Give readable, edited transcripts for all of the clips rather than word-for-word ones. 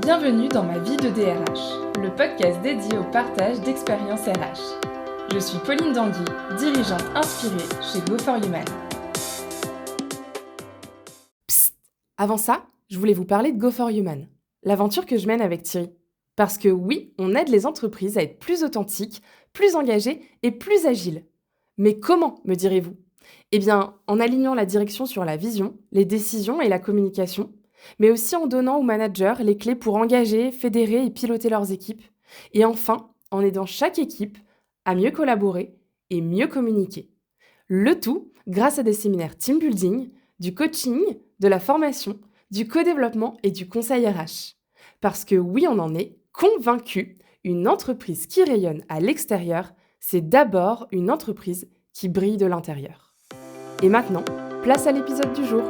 Bienvenue dans ma vie de DRH, le podcast dédié au partage d'expériences RH. Je suis Pauline Danguy, dirigeante inspirée chez Go for Human. Psst. Avant ça, je voulais vous parler de Go for Human, l'aventure que je mène avec Thierry. Parce que oui, on aide les entreprises à être plus authentiques, plus engagées et plus agiles. Mais comment, me direz-vous? Eh bien, en alignant la direction sur la vision, les décisions et la communication, mais aussi en donnant aux managers les clés pour engager, fédérer et piloter leurs équipes. Et enfin, en aidant chaque équipe à mieux collaborer et mieux communiquer. Le tout grâce à des séminaires team building, du coaching, de la formation, du co-développement et du conseil RH. Parce que oui, on en est convaincu, une entreprise qui rayonne à l'extérieur, c'est d'abord une entreprise qui brille de l'intérieur. Et maintenant, place à l'épisode du jour.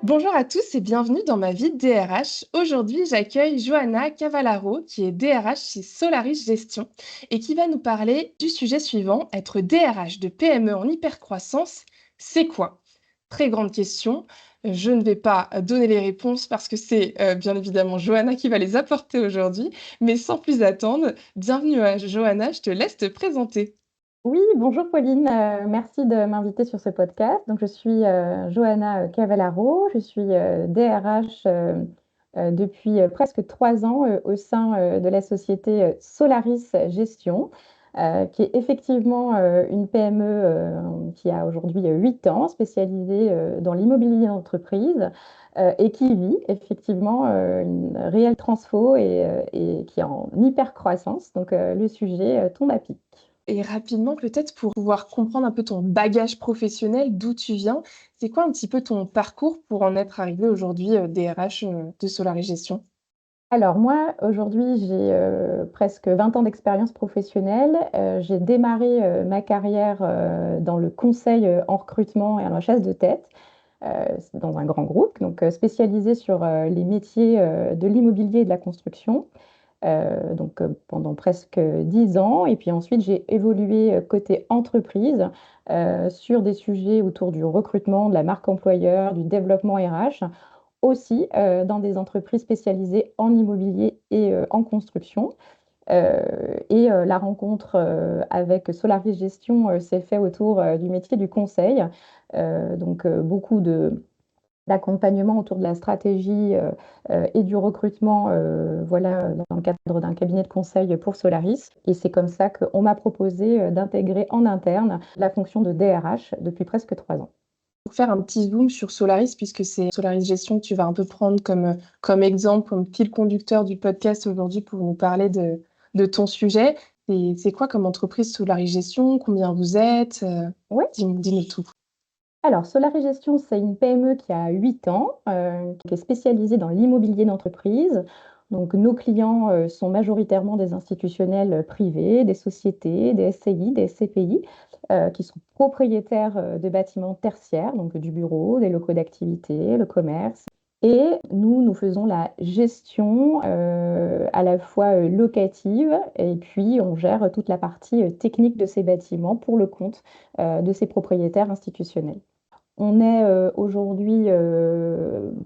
Bonjour à tous et bienvenue dans ma vie de DRH. Aujourd'hui, j'accueille Johanna Cavallaro, qui est DRH chez Solaris Gestion et qui va nous parler du sujet suivant, être DRH de PME en hypercroissance, c'est quoi? Très grande question. Je ne vais pas donner les réponses parce que c'est bien évidemment Johanna qui va les apporter aujourd'hui, mais sans plus attendre, bienvenue à Johanna, je te laisse te présenter. Oui, bonjour Pauline, merci de m'inviter sur ce podcast. Donc, je suis Johanna Cavallaro, je suis DRH depuis presque 3 ans au sein de la société Solaris Gestion, qui est effectivement une PME qui a aujourd'hui 8 ans, spécialisée dans l'immobilier d'entreprise et qui vit effectivement une réelle transfo et qui est en hyper croissance. Donc, le sujet tombe à pic. Et rapidement, peut-être pour pouvoir comprendre un peu ton bagage professionnel, d'où tu viens, c'est quoi un petit peu ton parcours pour en être arrivé aujourd'hui DRH de Solaris Gestion? Alors moi, aujourd'hui, j'ai presque 20 ans d'expérience professionnelle. J'ai démarré ma carrière dans le conseil en recrutement et en chasse de tête, dans un grand groupe, donc spécialisé sur les métiers de l'immobilier et de la construction, pendant presque 10 ans. Et puis ensuite, j'ai évolué côté entreprise sur des sujets autour du recrutement, de la marque employeur, du développement RH, aussi dans des entreprises spécialisées en immobilier et en construction. La rencontre avec Solaris Gestion s'est faite autour du métier du conseil. Beaucoup d'accompagnement autour de la stratégie et du recrutement, voilà, dans le cadre d'un cabinet de conseil pour Solaris. Et c'est comme ça qu'on m'a proposé d'intégrer en interne la fonction de DRH depuis presque 3 ans. Pour faire un petit zoom sur Solaris, puisque c'est Solaris Gestion que tu vas un peu prendre comme exemple, comme fil conducteur du podcast aujourd'hui pour nous parler de ton sujet. C'est quoi comme entreprise Solaris Gestion? Combien vous êtes? Oui. Dis-nous tout. Alors, Solaris Gestion, c'est une PME qui a 8 ans, qui est spécialisée dans l'immobilier d'entreprise. Donc, nos clients sont majoritairement des institutionnels privés, des sociétés, des SCI, des SCPI, qui sont propriétaires de bâtiments tertiaires, donc du bureau, des locaux d'activité, le commerce. Et nous faisons la gestion à la fois locative et puis on gère toute la partie technique de ces bâtiments pour le compte de ces propriétaires institutionnels. On est aujourd'hui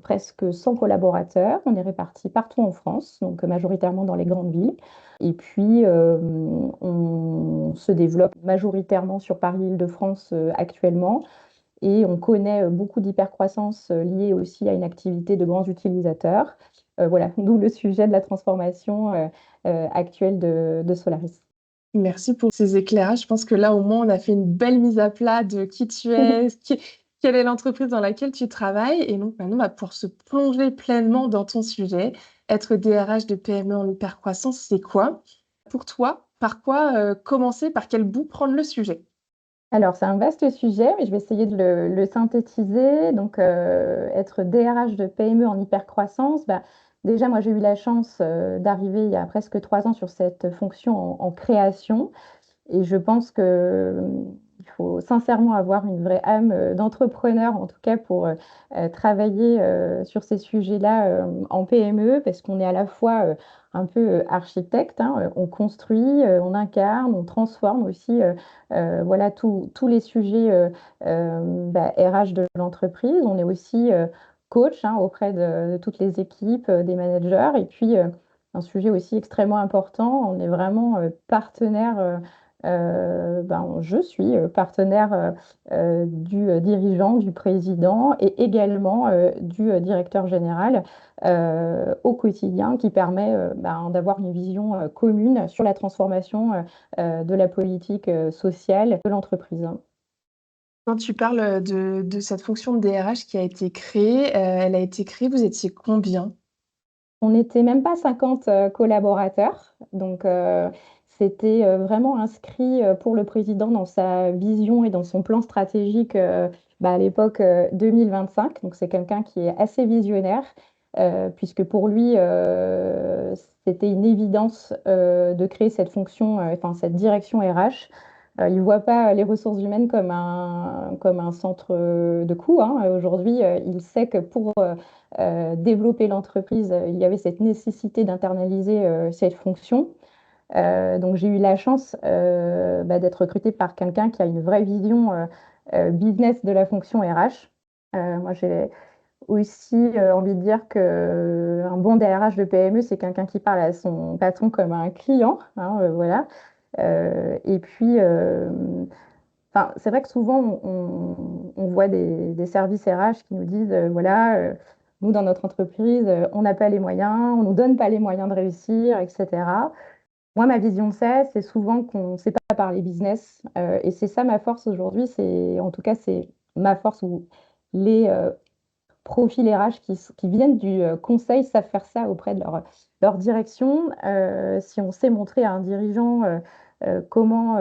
presque 100 collaborateurs. On est répartis partout en France, donc majoritairement dans les grandes villes. Et puis, on se développe majoritairement sur Paris-Île-de-France actuellement. Et on connaît beaucoup d'hypercroissance liée aussi à une activité de grands utilisateurs. Voilà, d'où le sujet de la transformation actuelle de Solaris. Merci pour ces éclairages. Je pense que là, au moins, on a fait une belle mise à plat de qui tu es, quelle est l'entreprise dans laquelle tu travailles. Et donc, maintenant, on va pouvoir se plonger pleinement dans ton sujet. Être DRH de PME en hypercroissance, c'est quoi? Pour toi, par quoi commencer, par quel bout prendre le sujet? Alors, c'est un vaste sujet, mais je vais essayer de le synthétiser. Donc, être DRH de PME en hypercroissance, bah, déjà, moi, j'ai eu la chance d'arriver il y a presque 3 ans sur cette fonction en création. Et je pense il faut sincèrement avoir une vraie âme d'entrepreneur, en tout cas pour travailler sur ces sujets-là en PME, parce qu'on est à la fois un peu architecte, hein, on construit, on incarne, on transforme aussi voilà, tous les sujets RH de l'entreprise. On est aussi coach hein, auprès de toutes les équipes, des managers. Et puis, un sujet aussi extrêmement important, on est vraiment partenaire, je suis partenaire du dirigeant, du président et également du directeur général au quotidien qui permet d'avoir une vision commune sur la transformation de la politique sociale de l'entreprise. Quand tu parles de cette fonction de DRH qui a été créée, elle a été créée, vous étiez combien? On n'était même pas 50 collaborateurs, donc c'était vraiment inscrit pour le président dans sa vision et dans son plan stratégique à l'époque 2025. Donc c'est quelqu'un qui est assez visionnaire, puisque pour lui, c'était une évidence de créer cette fonction, enfin cette direction RH. Il ne voit pas les ressources humaines comme un centre de coût, hein. Aujourd'hui, il sait que pour développer l'entreprise, il y avait cette nécessité d'internaliser cette fonction. Donc j'ai eu la chance d'être recrutée par quelqu'un qui a une vraie vision business de la fonction RH. Moi, j'ai aussi envie de dire que un bon DRH de PME, c'est quelqu'un qui parle à son patron comme à un client, hein, voilà. Et puis, enfin, c'est vrai que souvent, on voit des services RH qui nous disent, voilà, nous, dans notre entreprise, on n'a pas les moyens, on ne nous donne pas les moyens de réussir, etc. Moi, ma vision de ça, c'est souvent qu'on ne sait pas parler business. Et c'est ça ma force aujourd'hui. En tout cas, c'est ma force où les profils RH qui viennent du conseil savent faire ça auprès de leur direction. Si on sait montrer à un dirigeant comment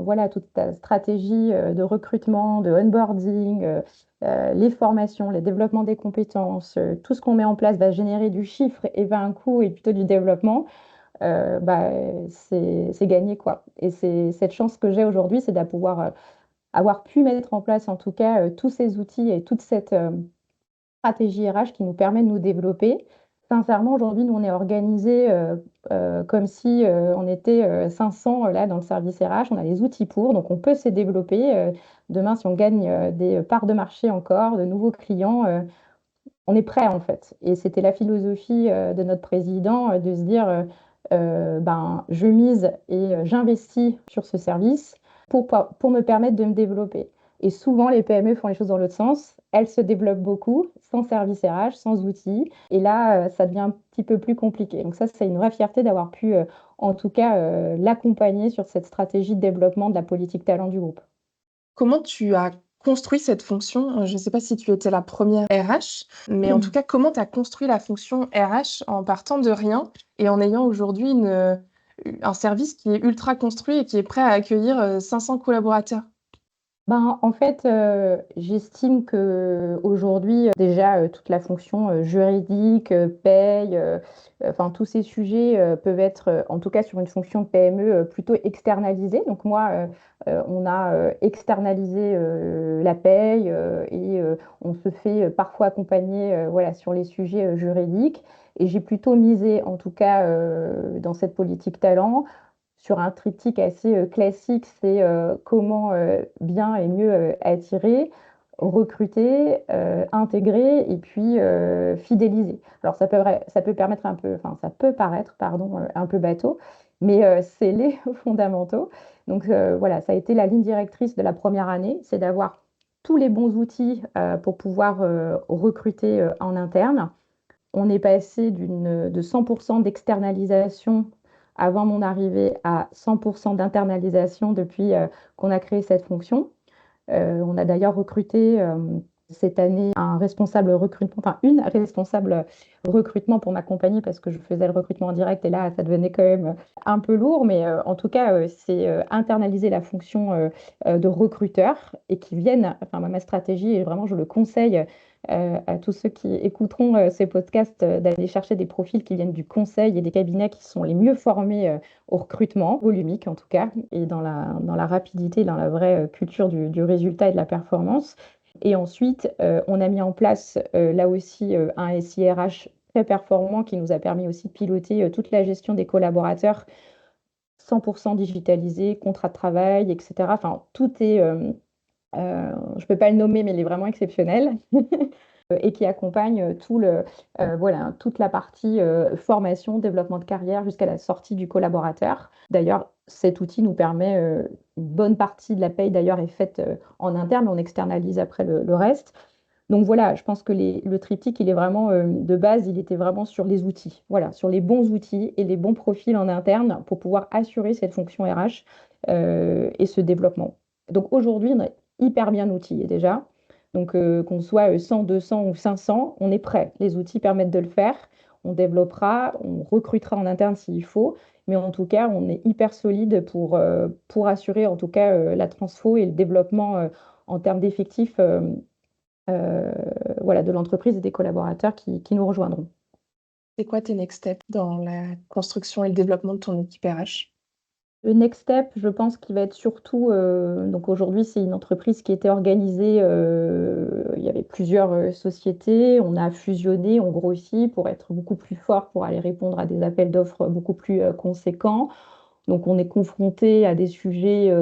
voilà, toute ta stratégie de recrutement, de onboarding, les formations, les développements des compétences, tout ce qu'on met en place va générer du chiffre et va un coût et plutôt du développement, euh, bah, c'est gagné, quoi. Et c'est cette chance que j'ai aujourd'hui, c'est de pouvoir avoir pu mettre en place en tout cas tous ces outils et toute cette stratégie RH qui nous permet de nous développer. Sincèrement, aujourd'hui, nous, on est organisé comme si on était 500 là dans le service RH. On a les outils pour, donc on peut se développer. Demain, si on gagne des parts de marché encore, de nouveaux clients, on est prêt en fait. Et c'était la philosophie de notre président de se dire, je mise et j'investis sur ce service pour me permettre de me développer. Et souvent, les PME font les choses dans l'autre sens. Elles se développent beaucoup sans service RH, sans outils. Et là, ça devient un petit peu plus compliqué. Donc ça, c'est une vraie fierté d'avoir pu, en tout cas, l'accompagner sur cette stratégie de développement de la politique talent du groupe. Comment tu as construit cette fonction? Je ne sais pas si tu étais la première RH, mais en tout cas, comment tu as construit la fonction RH en partant de rien et en ayant aujourd'hui un service qui est ultra construit et qui est prêt à accueillir 500 collaborateurs? En fait, j'estime qu'aujourd'hui, déjà, toute la fonction juridique, paye, enfin, tous ces sujets peuvent être, en tout cas sur une fonction PME, plutôt externalisés. Donc moi, on a externalisé la paye et on se fait parfois accompagner voilà, sur les sujets juridiques. Et j'ai plutôt misé, en tout cas, dans cette politique talent sur un triptyque assez classique, c'est comment bien et mieux attirer, recruter, intégrer et puis fidéliser. Alors ça peut permettre un peu, enfin ça peut paraître, pardon, un peu bateau, mais c'est les fondamentaux. Donc voilà, ça a été la ligne directrice de la première année, c'est d'avoir tous les bons outils pour pouvoir recruter en interne. On est passé de 100% d'externalisation avant mon arrivée à 100% d'internalisation depuis qu'on a créé cette fonction. On a d'ailleurs recruté cette année un responsable recrutement, enfin une responsable recrutement pour m'accompagner parce que je faisais le recrutement en direct et là, ça devenait quand même un peu lourd. Mais en tout cas, c'est internaliser la fonction de recruteur et qui viennent, enfin, ma stratégie, et vraiment, je le conseille à tous ceux qui écouteront ces podcasts d'aller chercher des profils qui viennent du conseil et des cabinets qui sont les mieux formés au recrutement, volumique en tout cas, et dans la rapidité, dans la vraie culture du résultat et de la performance. Et ensuite, on a mis en place là aussi un SIRH très performant qui nous a permis aussi de piloter toute la gestion des collaborateurs 100% digitalisé, contrat de travail, etc. Enfin, tout est, je ne peux pas le nommer, mais il est vraiment exceptionnel. et qui accompagne voilà, toute la partie formation, développement de carrière jusqu'à la sortie du collaborateur. D'ailleurs, cet outil nous permet, une bonne partie de la paye d'ailleurs est faite en interne, mais on externalise après le reste. Donc voilà, je pense que le triptyque, il est vraiment de base, il était vraiment sur les outils, voilà, sur les bons outils et les bons profils en interne pour pouvoir assurer cette fonction RH et ce développement. Donc aujourd'hui, on est hyper bien outillé déjà. Donc qu'on soit 100, 200 ou 500, on est prêt. Les outils permettent de le faire. On développera, on recrutera en interne s'il faut, mais en tout cas, on est hyper solide pour assurer en tout cas la transfo et le développement en termes d'effectifs euh, voilà, de l'entreprise et des collaborateurs qui nous rejoindront. C'est quoi tes next steps dans la construction et le développement de ton équipe RH? Le next step, je pense qu'il va être surtout, donc aujourd'hui, c'est une entreprise qui était organisée, il y avait plusieurs sociétés, on a fusionné, on grossit pour être beaucoup plus fort, pour aller répondre à des appels d'offres beaucoup plus conséquents. Donc, on est confronté à des sujets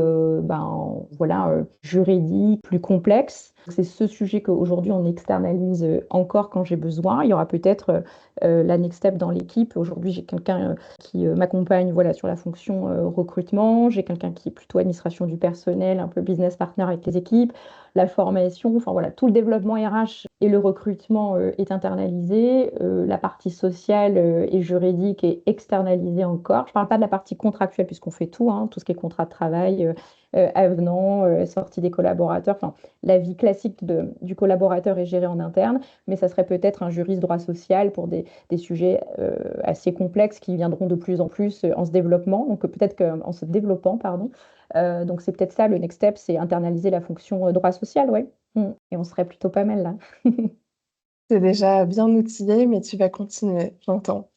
voilà, juridiques plus complexes. C'est ce sujet qu'aujourd'hui, on externalise encore quand j'ai besoin. Il y aura peut-être la next step dans l'équipe. Aujourd'hui, j'ai quelqu'un qui m'accompagne voilà, sur la fonction recrutement. J'ai quelqu'un qui est plutôt administration du personnel, un peu business partner avec les équipes. La formation, enfin voilà, tout le développement RH et le recrutement est internalisé. La partie sociale et juridique est externalisée encore. Je ne parle pas de la partie contractuelle puisqu'on fait tout, hein, tout ce qui est contrat de travail, avenant, sortie des collaborateurs. Enfin, la vie classique du collaborateur est gérée en interne, mais ça serait peut-être un juriste droit social pour des sujets assez complexes qui viendront de plus en plus en se développement. Donc peut-être qu'en se développant, pardon. Donc c'est peut-être ça le next step, c'est internaliser la fonction droit social, ouais. Et on serait plutôt pas mal là. C'est déjà bien outillé, mais tu vas continuer, j'entends.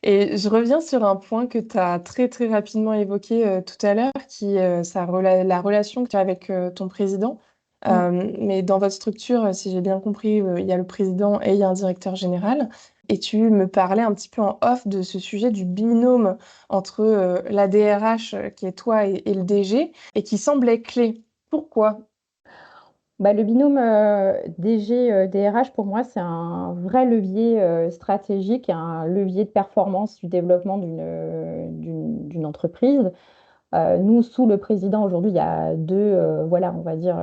Et je reviens sur un point que tu as très très rapidement évoqué tout à l'heure, qui est la relation que tu as avec ton président. Mm. Mais dans votre structure, si j'ai bien compris, il y a le président et il y a un directeur général. Et tu me parlais un petit peu en off de ce sujet du binôme entre la DRH, qui est toi, et le DG, et qui semblait clé. Pourquoi? Bah, le binôme DG-DRH, pour moi, c'est un vrai levier stratégique, un levier de performance du développement d'une entreprise. Nous, sous le président, aujourd'hui, il y a deux, voilà, on va dire,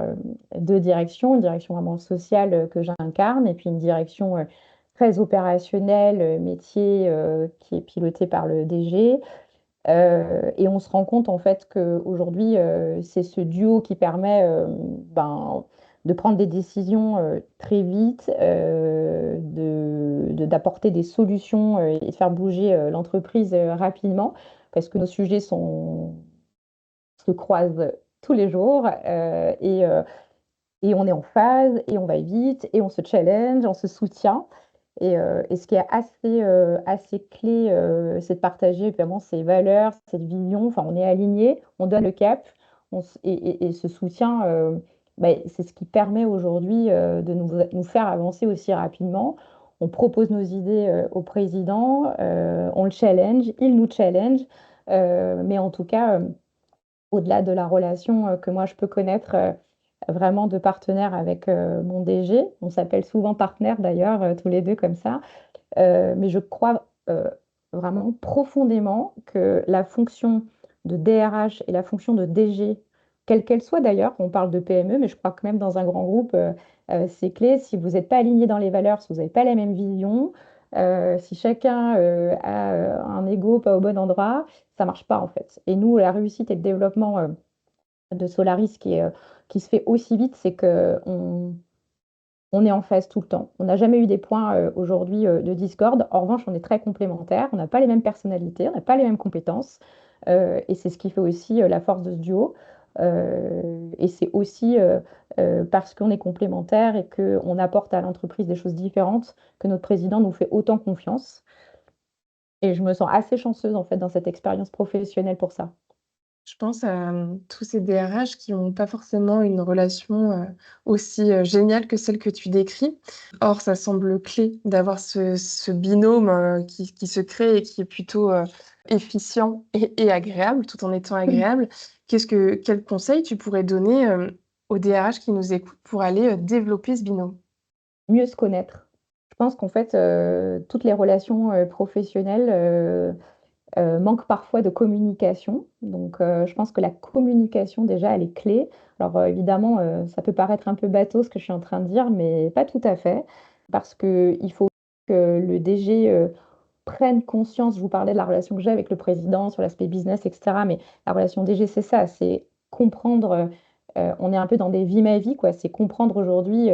deux directions. Une direction vraiment sociale que j'incarne et puis une direction très opérationnelle, métier, qui est pilotée par le DG. Et on se rend compte en fait qu'aujourd'hui, c'est ce duo qui permet de prendre des décisions très vite, d'apporter des solutions et de faire bouger l'entreprise rapidement, parce que nos sujets se croisent tous les jours et on est en phase et on va vite et on se challenge, on se soutient. Et ce qui est assez clé, c'est de partager vraiment ces valeurs, cette vision. Enfin, on est aligné, on donne le cap, et ce soutien, c'est ce qui permet aujourd'hui de nous faire avancer aussi rapidement. On propose nos idées au président, on le challenge, il nous challenge, mais en tout cas, au-delà de la relation que moi je peux connaître vraiment de partenaire avec mon DG. On s'appelle souvent partenaire d'ailleurs, tous les deux comme ça. Mais je crois vraiment profondément que la fonction de DRH et la fonction de DG, quelle qu'elle soit d'ailleurs, on parle de PME, mais je crois que même dans un grand groupe, c'est clé. Si vous n'êtes pas aligné dans les valeurs, si vous n'avez pas la même vision, si chacun a un ego pas au bon endroit, ça marche pas en fait. Et nous, la réussite et le développement de Solaris qui se fait aussi vite, c'est que on est en phase tout le temps. On n'a jamais eu des points aujourd'hui de discorde. En revanche, on est très complémentaires. On n'a pas les mêmes personnalités, on n'a pas les mêmes compétences. Et c'est ce qui fait aussi la force de ce duo. Et c'est aussi parce qu'on est complémentaires et qu'on apporte à l'entreprise des choses différentes que notre président nous fait autant confiance. Et je me sens assez chanceuse en fait dans cette expérience professionnelle pour ça. Je pense à tous ces DRH qui n'ont pas forcément une relation aussi géniale que celle que tu décris. Or, ça semble clé d'avoir ce binôme qui se crée et qui est plutôt efficient et agréable, tout en étant agréable. Quel conseil tu pourrais donner aux DRH qui nous écoutent pour aller développer ce binôme? mieux se connaître. Je pense qu'en fait, toutes les relations professionnelles manquent parfois de communication. Donc, je pense que la communication, déjà, elle est clé. Alors, évidemment, ça peut paraître un peu bateau ce que je suis en train de dire, mais pas tout à fait. Parce qu'il faut que le DG prenne conscience. Je vous parlais de la relation que j'ai avec le président sur l'aspect business, etc. Mais la relation DG, c'est ça, c'est comprendre. On est un peu dans des vies ma vie, quoi. C'est comprendre aujourd'hui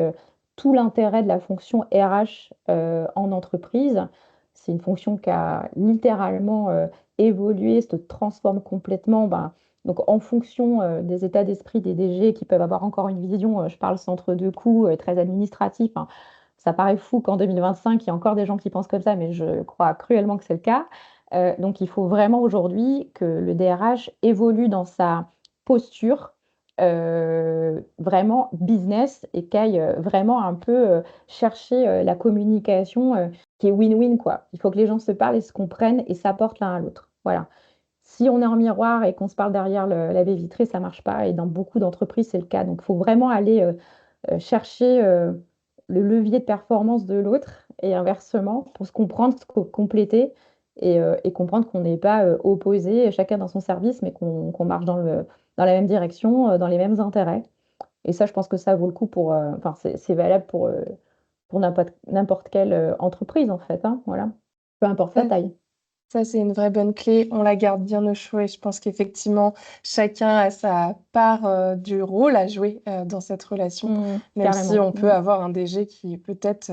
tout l'intérêt de la fonction RH en entreprise. C'est une fonction qui a littéralement évolué, se transforme complètement. Ben, donc, en fonction des états d'esprit des DG qui peuvent avoir encore une vision, je parle centre de coût, très administratif, hein. Ça paraît fou qu'en 2025, il y a encore des gens qui pensent comme ça, mais je crois cruellement que c'est le cas. Donc, il faut vraiment aujourd'hui que le DRH évolue dans sa posture vraiment business et qu'aille vraiment un peu chercher la communication qui est win-win, quoi. Il faut que les gens se parlent et se comprennent et s'apportent l'un à l'autre. Voilà. Si on est en miroir et qu'on se parle derrière la baie vitrée, ça marche pas. Et dans beaucoup d'entreprises, c'est le cas. Donc, il faut vraiment aller chercher le levier de performance de l'autre et inversement pour se comprendre, compléter et comprendre qu'on n'est pas opposés, chacun dans son service, mais qu'on marche dans la même direction, dans les mêmes intérêts. Et ça, je pense que ça vaut le coup enfin, c'est valable pour n'importe quelle entreprise, en fait, hein, voilà. Peu importe sa Ça, taille. Ça, c'est une vraie bonne clé. On la garde bien au chaud et je pense qu'effectivement, chacun a sa part du rôle à jouer dans cette relation, même si Carrément. on peut avoir un DG qui peut-être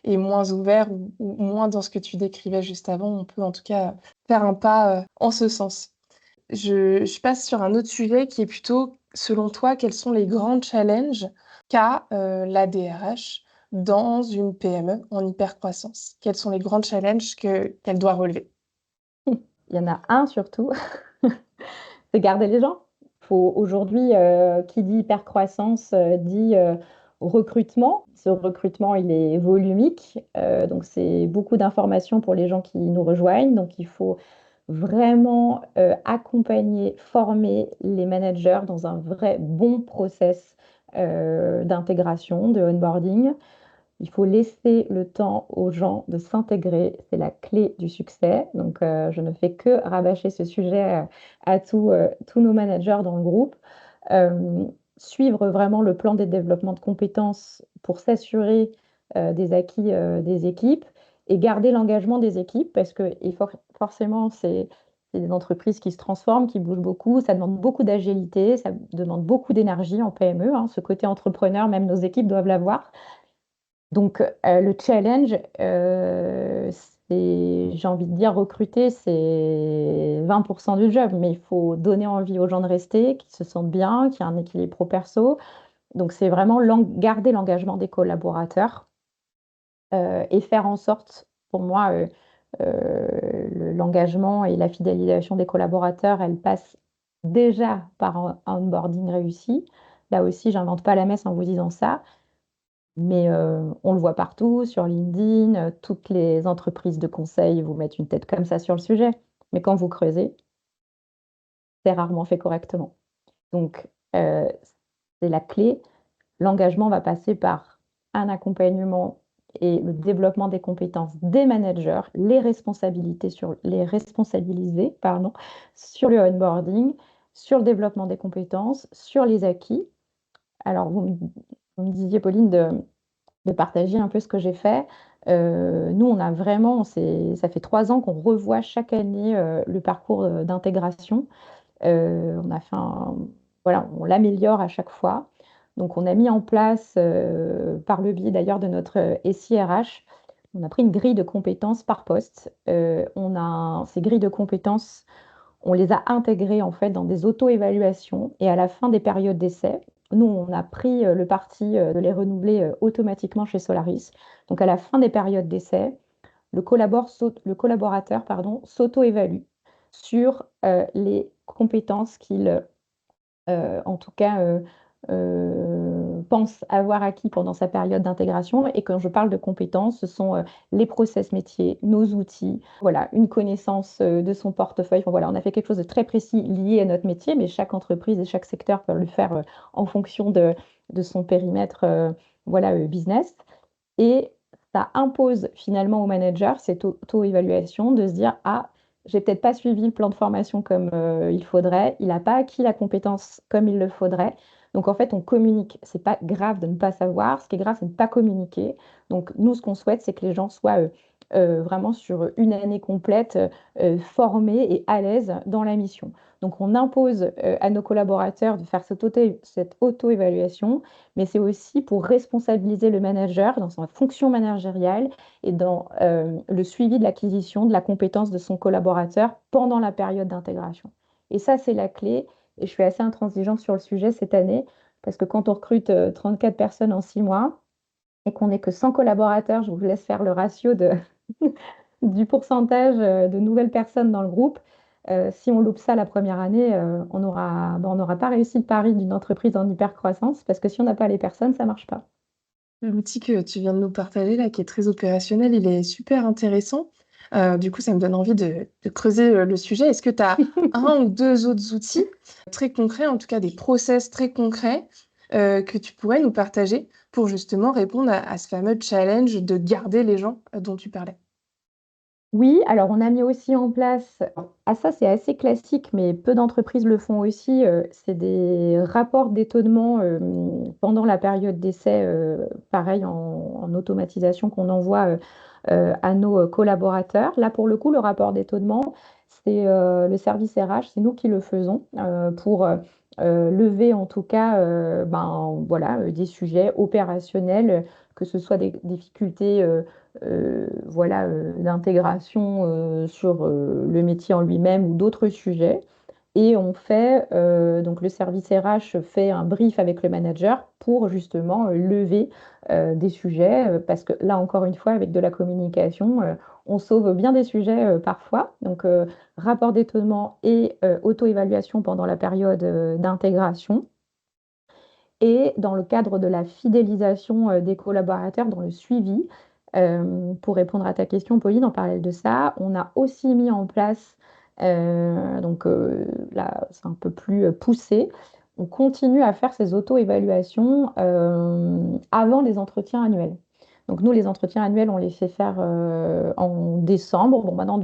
est moins ouvert ou moins dans ce que tu décrivais juste avant. On peut en tout cas faire un pas en ce sens. Je passe sur un autre sujet qui est plutôt, selon toi, quels sont les grands challenges qu'a la DRH dans une PME en hypercroissance? Quels sont les grands challenges qu'elle doit relever? Il y en a un surtout, c'est garder les gens. Faut aujourd'hui, qui dit hypercroissance, dit recrutement. Ce recrutement, il est volumique, donc c'est beaucoup d'informations pour les gens qui nous rejoignent. Donc il faut vraiment accompagner, former les managers dans un vrai bon process d'intégration, de onboarding. Il faut laisser le temps aux gens de s'intégrer, c'est la clé du succès. Donc, je ne fais que rabâcher ce sujet à tous nos managers dans le groupe. Euh, Suivre vraiment le plan de développement de compétences pour s'assurer des acquis des équipes et garder l'engagement des équipes parce que forcément, c'est des entreprises qui se transforment, qui bougent beaucoup. Ça demande beaucoup d'agilité, ça demande beaucoup d'énergie en PME, hein. Ce côté entrepreneur, même nos équipes doivent l'avoir. Donc, le challenge, j'ai envie de dire, recruter, c'est 20% du job, mais il faut donner envie aux gens de rester, qu'ils se sentent bien, qu'il y ait un équilibre pro-perso. Donc, c'est vraiment garder l'engagement des collaborateurs et faire en sorte, pour moi, l'engagement et la fidélisation des collaborateurs, elle passe déjà par un onboarding réussi. Là aussi, j'invente pas la messe en vous disant ça. Mais on le voit partout, sur LinkedIn, toutes les entreprises de conseil vous mettent une tête comme ça sur le sujet. Mais quand vous creusez, c'est rarement fait correctement. Donc, c'est la clé. L'engagement va passer par un accompagnement et le développement des compétences des managers, les responsabiliser, pardon, sur le onboarding, sur le développement des compétences, sur les acquis. Alors, vous me disiez, Pauline, de partager un peu ce que j'ai fait. Nous, on a vraiment, ça fait 3 ans qu'on revoit chaque année le parcours d'intégration. On a fait voilà, on l'améliore à chaque fois. Donc, on a mis en place, par le biais d'ailleurs de notre SIRH, on a pris une grille de compétences par poste. Ces grilles de compétences, on les a intégrées en fait dans des auto-évaluations et à la fin des périodes d'essai, nous, on a pris le parti de les renouveler automatiquement chez Solaris. Donc, à la fin des périodes d'essai, le collaborateur pardon, s'auto-évalue sur les compétences qu'il en tout cas, pense avoir acquis pendant sa période d'intégration. Et quand je parle de compétences, ce sont les process métiers, nos outils, voilà, une connaissance de son portefeuille. Enfin, voilà, on a fait quelque chose de très précis lié à notre métier, mais chaque entreprise et chaque secteur peut le faire en fonction de son périmètre voilà, business. Et ça impose finalement au manager cette auto-évaluation de se dire, ah, j'ai peut-être pas suivi le plan de formation comme il faudrait, il n'a pas acquis la compétence comme il le faudrait. Donc en fait, on communique. C'est pas grave de ne pas savoir. Ce qui est grave, c'est de ne pas communiquer. Donc nous, ce qu'on souhaite, c'est que les gens soient vraiment sur une année complète formés et à l'aise dans la mission. Donc on impose à nos collaborateurs de faire cette auto-évaluation, mais c'est aussi pour responsabiliser le manager dans sa fonction managériale et dans le suivi de l'acquisition de la compétence de son collaborateur pendant la période d'intégration. Et ça, c'est la clé. Et je suis assez intransigeante sur le sujet cette année, parce que quand on recrute 34 personnes en 6 mois et qu'on n'est que 100 collaborateurs, je vous laisse faire le ratio du pourcentage de nouvelles personnes dans le groupe. Si on loupe ça la première année, on n'aura pas réussi le pari d'une entreprise en hypercroissance, parce que si on n'a pas les personnes, ça ne marche pas. L'outil que tu viens de nous partager là, qui est très opérationnel, il est super intéressant. Du coup, ça me donne envie de creuser le sujet. Est-ce que tu as un ou deux autres outils très concrets, en tout cas des process très concrets, que tu pourrais nous partager pour justement répondre à ce fameux challenge de garder les gens dont tu parlais? Oui, alors on a mis aussi en place, ça c'est assez classique, mais peu d'entreprises le font aussi, c'est des rapports d'étonnement pendant la période d'essai, pareil en automatisation qu'on envoie à nos collaborateurs. Là, pour le coup, le rapport d'étonnement, c'est le service RH, c'est nous qui le faisons pour lever en tout cas voilà, des sujets opérationnels, que ce soit des difficultés voilà, d'intégration sur le métier en lui-même ou d'autres sujets. Et on fait, donc le service RH fait un brief avec le manager pour justement lever des sujets, parce que là encore une fois, avec de la communication, on sauve bien des sujets parfois. Donc rapport d'étonnement et auto-évaluation pendant la période d'intégration. Et dans le cadre de la fidélisation des collaborateurs, dans le suivi, pour répondre à ta question, Pauline, en parallèle de ça, on a aussi mis en place, donc là, c'est un peu plus poussé, on continue à faire ces auto-évaluations avant les entretiens annuels. Donc nous, les entretiens annuels, on les fait faire en décembre. Bon, maintenant,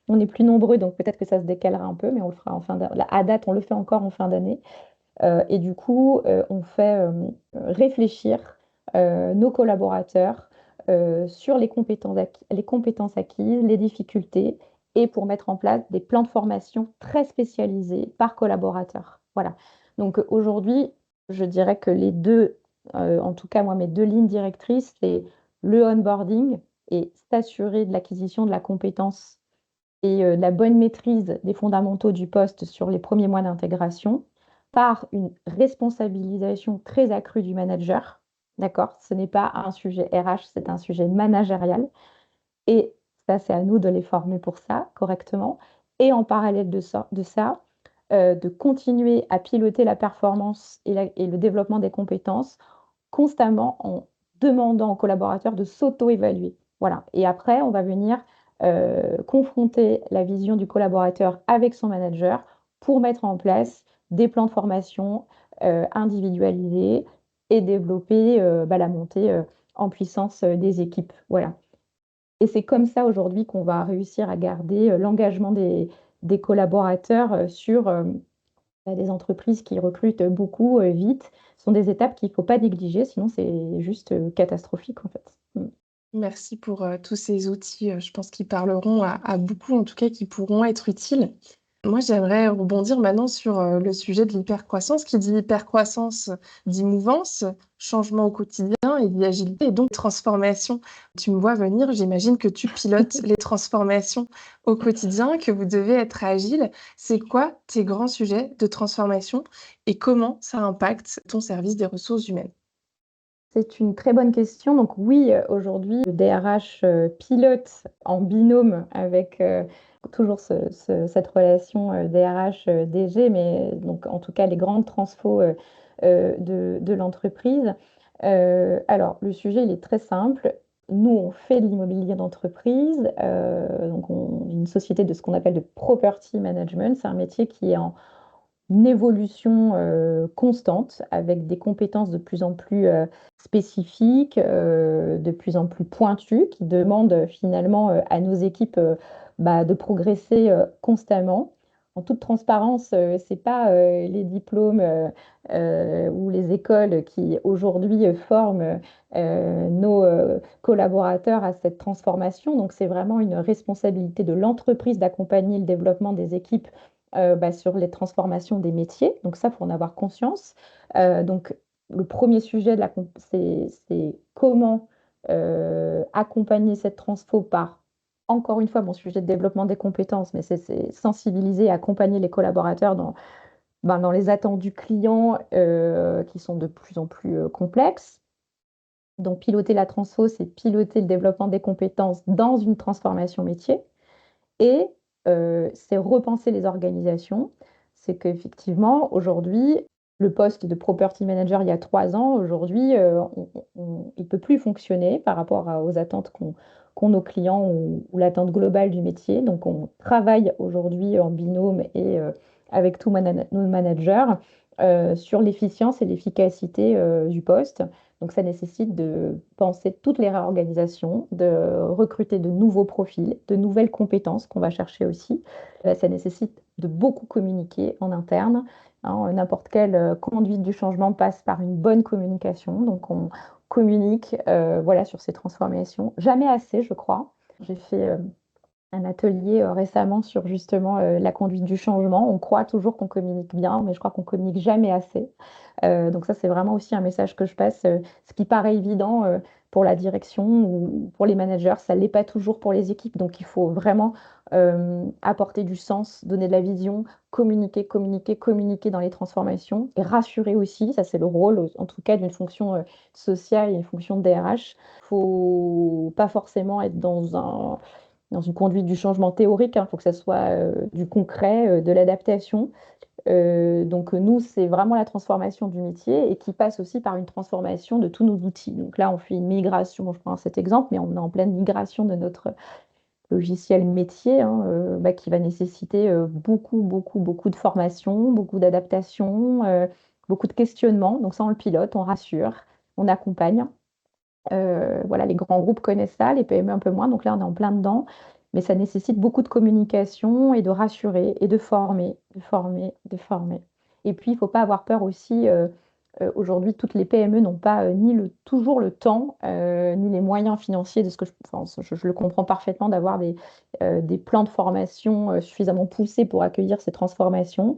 on est plus nombreux, donc peut-être que ça se décalera un peu, mais on le fera en fin d'année. À date, on le fait encore en fin d'année. Et du coup, on fait réfléchir nos collaborateurs sur les compétences acquises, les difficultés, et pour mettre en place des plans de formation très spécialisés par collaborateur. Voilà. Donc aujourd'hui, je dirais que les deux, en tout cas moi, mes deux lignes directrices, c'est le onboarding et s'assurer de l'acquisition de la compétence et de la bonne maîtrise des fondamentaux du poste sur les premiers mois d'intégration par une responsabilisation très accrue du manager. D'accord? Ce n'est pas un sujet RH, c'est un sujet managérial. Et ça, c'est à nous de les former pour ça correctement. Et en parallèle de ça, de continuer à piloter la performance et le développement des compétences constamment en demandant aux collaborateurs de s'auto-évaluer. Voilà. Et après, on va venir confronter la vision du collaborateur avec son manager pour mettre en place des plans de formation individualisés et développer la montée en puissance des équipes. Voilà. Et c'est comme ça aujourd'hui qu'on va réussir à garder l'engagement des collaborateurs sur des entreprises qui recrutent beaucoup vite. Ce sont des étapes qu'il ne faut pas négliger, sinon c'est juste catastrophique en fait. Mm. Merci pour tous ces outils. Je pense qu'ils parleront à beaucoup, en tout cas, qui pourront être utiles. Moi, j'aimerais rebondir maintenant sur le sujet de l'hypercroissance. Qui dit hypercroissance dit mouvance, changement au quotidien et dit agilité et donc transformation. Tu me vois venir, j'imagine que tu pilotes les transformations au quotidien, que vous devez être agile. C'est quoi tes grands sujets de transformation et comment ça impacte ton service des ressources humaines? C'est une très bonne question. Donc oui, aujourd'hui, le DRH pilote en binôme avec toujours cette relation DRH-DG, mais donc en tout cas les grandes transfos de l'entreprise. Alors le sujet, il est très simple. Nous, on fait de l'immobilier d'entreprise. Donc on est une société de ce qu'on appelle de property management. C'est un métier qui est une évolution constante avec des compétences de plus en plus spécifiques, de plus en plus pointues, qui demandent finalement à nos équipes de progresser constamment. En toute transparence, c'est pas les diplômes ou les écoles qui aujourd'hui forment nos collaborateurs à cette transformation. Donc, c'est vraiment une responsabilité de l'entreprise d'accompagner le développement des équipes sur les transformations des métiers. Donc ça, il faut en avoir conscience. Donc le premier sujet, c'est comment accompagner cette transfo par, encore une fois, mon sujet de développement des compétences, mais c'est sensibiliser et accompagner les collaborateurs dans les attentes du client qui sont de plus en plus complexes. Donc piloter la transfo, c'est piloter le développement des compétences dans une transformation métier. Et c'est repenser les organisations. C'est qu'effectivement, aujourd'hui, le poste de property manager il y a 3 ans, aujourd'hui, il ne peut plus fonctionner par rapport aux attentes qu'ont nos clients ou l'attente globale du métier. Donc, on travaille aujourd'hui en binôme et avec tous nos managers sur l'efficience et l'efficacité du poste. Donc, ça nécessite de penser toutes les réorganisations, de recruter de nouveaux profils, de nouvelles compétences qu'on va chercher aussi. Ça nécessite de beaucoup communiquer en interne. Hein. N'importe quelle conduite du changement passe par une bonne communication. Donc, on communique voilà, sur ces transformations. Jamais assez, je crois. J'ai fait un atelier récemment sur justement la conduite du changement. On croit toujours qu'on communique bien, mais je crois qu'on communique jamais assez. Donc ça, c'est vraiment aussi un message que je passe. Ce qui paraît évident pour la direction ou pour les managers, ça ne l'est pas toujours pour les équipes. Donc il faut vraiment apporter du sens, donner de la vision, communiquer, communiquer, communiquer dans les transformations et rassurer aussi. Ça, c'est le rôle, en tout cas, d'une fonction sociale et une fonction de DRH. Il ne faut pas forcément être dans une conduite du changement théorique. Il faut que ça soit du concret, de l'adaptation. Donc nous, c'est vraiment la transformation du métier et qui passe aussi par une transformation de tous nos outils. Donc là, on fait une migration, bon, je prends cet exemple, mais on est en pleine migration de notre logiciel métier hein, qui va nécessiter beaucoup, beaucoup, beaucoup de formation, beaucoup d'adaptation, beaucoup de questionnement. Donc ça, on le pilote, on rassure, on accompagne. Voilà, les grands groupes connaissent ça, les PME un peu moins. Donc là, on est en plein dedans. Mais ça nécessite beaucoup de communication et de rassurer et de former, de former, de former. Et puis, il ne faut pas avoir peur aussi. Aujourd'hui, toutes les PME n'ont pas toujours le temps ni les moyens financiers de ce que je le comprends parfaitement d'avoir des plans de formation suffisamment poussés pour accueillir ces transformations.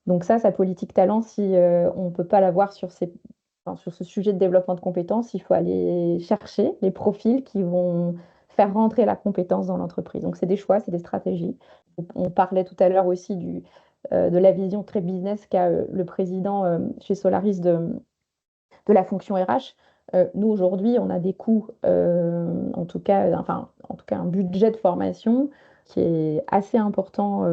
Donc ça, sa politique talent, si on ne peut pas l'avoir sur ce sujet de développement de compétences, il faut aller chercher les profils qui vont faire rentrer la compétence dans l'entreprise. Donc c'est des choix, c'est des stratégies. On parlait tout à l'heure aussi de la vision très business qu'a le président chez Solaris de la fonction RH. Nous, aujourd'hui, on a des coûts, en tout cas, un budget de formation qui est assez important.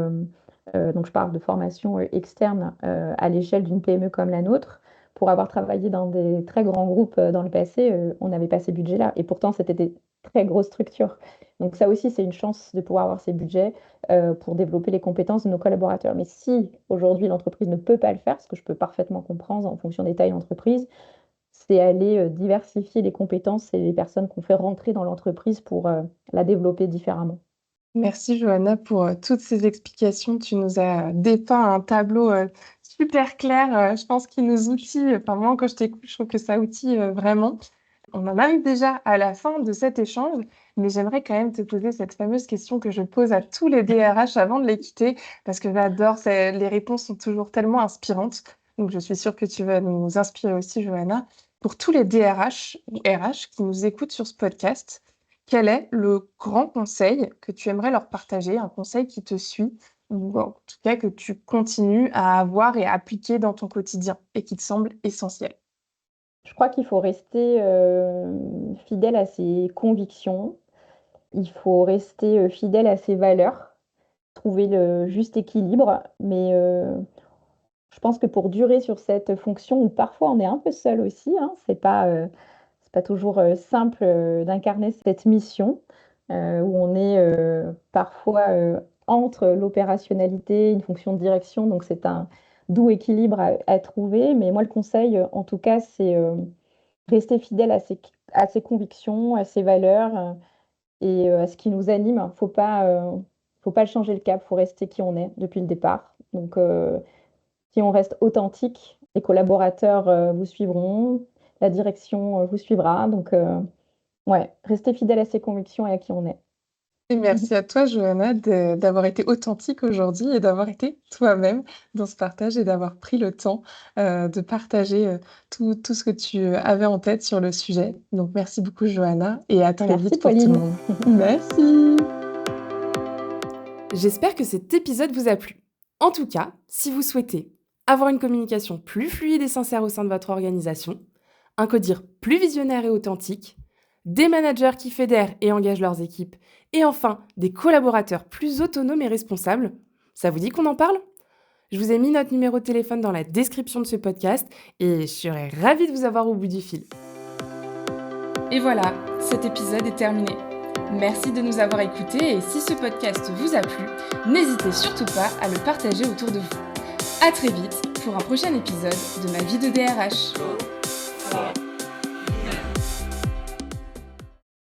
Donc, je parle de formation externe à l'échelle d'une PME comme la nôtre. Pour avoir travaillé dans des très grands groupes dans le passé, on n'avait pas ces budgets-là. Et pourtant, c'était des très grosses structures. Donc, ça aussi, c'est une chance de pouvoir avoir ces budgets pour développer les compétences de nos collaborateurs. Mais si aujourd'hui l'entreprise ne peut pas le faire, ce que je peux parfaitement comprendre en fonction des tailles d'entreprise, c'est aller diversifier les compétences et les personnes qu'on fait rentrer dans l'entreprise pour la développer différemment. Merci Johanna pour toutes ces explications. Tu nous as dépeint un tableau super clair, je pense qu'il nous outille. Enfin, moi, quand je t'écoute, je trouve que ça outille vraiment. On en arrive déjà à la fin de cet échange, mais j'aimerais quand même te poser cette fameuse question que je pose à tous les DRH avant de les quitter, parce que j'adore, les réponses sont toujours tellement inspirantes. Donc, je suis sûre que tu vas nous inspirer aussi, Johanna. Pour tous les DRH ou RH qui nous écoutent sur ce podcast, quel est le grand conseil que tu aimerais leur partager, un conseil qui te suit, ou en tout cas que tu continues à avoir et à appliquer dans ton quotidien et qui te semble essentiel? Je crois qu'il faut rester fidèle à ses convictions, il faut rester fidèle à ses valeurs, trouver le juste équilibre, mais je pense que pour durer sur cette fonction où parfois on est un peu seul aussi, hein, c'est pas toujours simple d'incarner cette mission où on est parfois entre l'opérationnalité, une fonction de direction, donc c'est doux équilibre à trouver. Mais moi, le conseil, en tout cas, c'est rester fidèle à ses convictions, à ses valeurs et à ce qui nous anime. Faut pas changer le cap, faut rester qui on est depuis le départ. Donc, si on reste authentique, les collaborateurs vous suivront, la direction vous suivra. Donc, ouais, rester fidèle à ses convictions et à qui on est. Et merci à toi, Johanna, d'avoir été authentique aujourd'hui et d'avoir été toi-même dans ce partage et d'avoir pris le temps de partager tout ce que tu avais en tête sur le sujet. Donc, merci beaucoup, Johanna, et à très Merci, vite pour tout le Pauline. monde. Merci. J'espère que cet épisode vous a plu. En tout cas, si vous souhaitez avoir une communication plus fluide et sincère au sein de votre organisation, un codir plus visionnaire et authentique, des managers qui fédèrent et engagent leurs équipes, et enfin des collaborateurs plus autonomes et responsables, ça vous dit qu'on en parle ? Je vous ai mis notre numéro de téléphone dans la description de ce podcast et je serai ravie de vous avoir au bout du fil. Et voilà, cet épisode est terminé. Merci de nous avoir écoutés et si ce podcast vous a plu, n'hésitez surtout pas à le partager autour de vous. À très vite pour un prochain épisode de Ma vie de DRH.